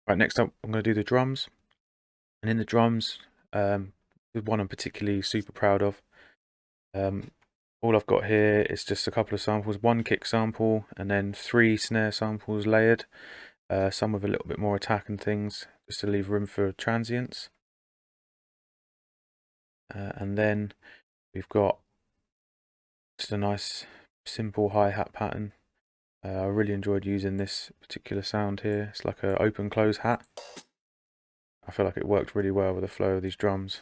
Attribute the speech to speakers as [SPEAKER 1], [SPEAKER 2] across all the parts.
[SPEAKER 1] Right, next up I'm going to do the drums. And in the drums, the one I'm particularly super proud of. All I've got here is just a couple of samples, one kick sample and then 3 snare samples layered, some with a little bit more attack and things, just to leave room for transients. And then we've got just a nice simple hi-hat pattern. I really enjoyed using this particular sound here. It's like an open close hat. I feel like it worked really well with the flow of these drums.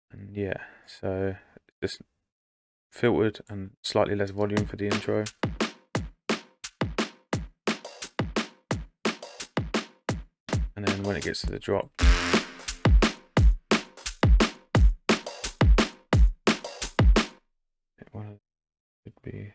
[SPEAKER 1] And yeah, so just filtered and slightly less volume for the intro. And then when it gets to the drop, it should be.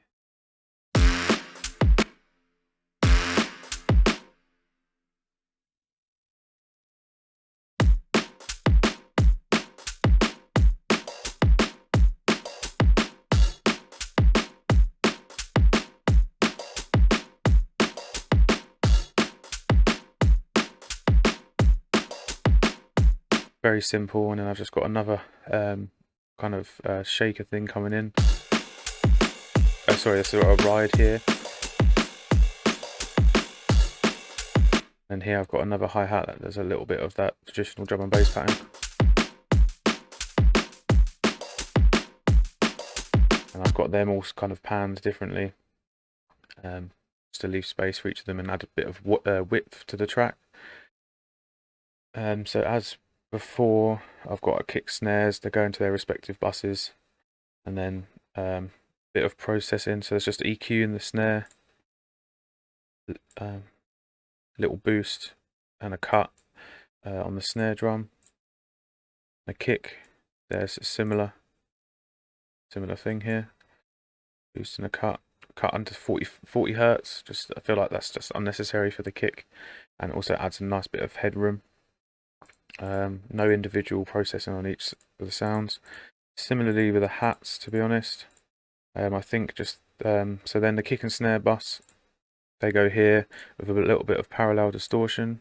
[SPEAKER 1] Very simple, and then I've just got another kind of shaker thing coming in. Oh, sorry, that's a ride here. And here I've got another hi-hat that does a little bit of that traditional drum and bass pattern. And I've got them all kind of panned differently, just to leave space for each of them and add a bit of width to the track. So as before, I've got a kick snares, they go into their respective buses, and then bit of processing, so there's just EQ in the snare, little boost and a cut on the snare drum. The kick, there's a similar thing here, boost and a cut under 40 hertz. Just I feel like that's just unnecessary for the kick, and it also adds a nice bit of headroom. No individual processing on each of the sounds. Similarly with the hats, to be honest. I think just so then the kick and snare bus, they go here with a little bit of parallel distortion.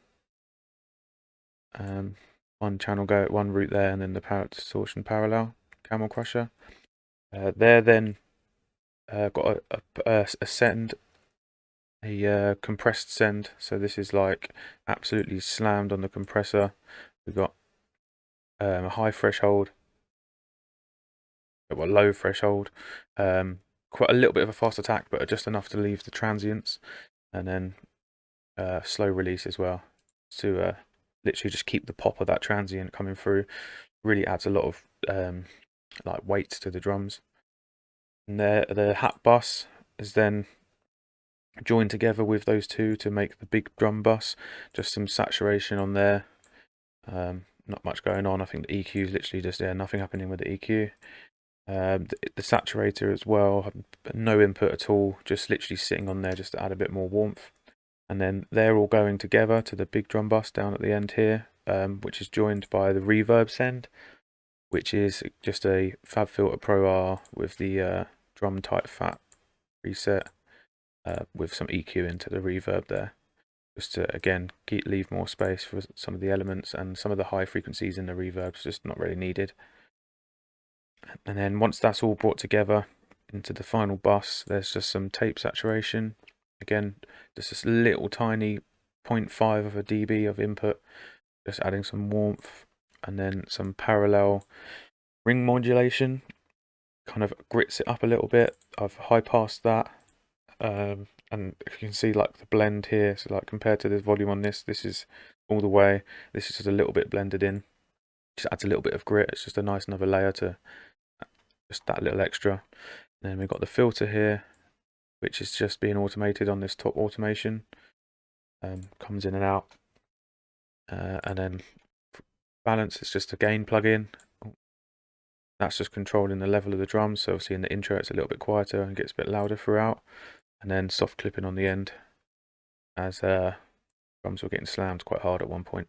[SPEAKER 1] One channel go at one route there, and then the distortion parallel Camel Crusher. There then got a send, a compressed send. So this is like absolutely slammed on the compressor. We've got a high threshold, a low threshold, quite a little bit of a fast attack, but just enough to leave the transients, and then slow release as well to literally just keep the pop of that transient coming through. Really adds a lot of like weight to the drums. And the hat bus is then joined together with those two to make the big drum bus. Just some saturation on there. Not much going on. I think the EQ is literally just there, nothing happening with the EQ. The saturator as well, no input at all, just literally sitting on there just to add a bit more warmth. And then they're all going together to the big drum bus down at the end here, which is joined by the reverb send, which is just a FabFilter Pro R with the drum type fat reset, with some EQ into the reverb there, just to again leave more space for some of the elements, and some of the high frequencies in the reverb's just not really needed. And then once that's all brought together into the final bus, there's just some tape saturation. Again, just this little tiny 0.5 of a dB of input, just adding some warmth, and then some parallel ring modulation, kind of grits it up a little bit. I've high passed that, and you can see like the blend here, so like compared to the volume on this is all the way, this is just a little bit blended in, just adds a little bit of grit. It's just a nice another layer to just that little extra. And then we've got the filter here, which is just being automated on this top automation, comes in and out. And then balance is just a gain plugin. That's just controlling the level of the drums. So obviously in the intro it's a little bit quieter and gets a bit louder throughout. And then soft clipping on the end, as drums were getting slammed quite hard at one point.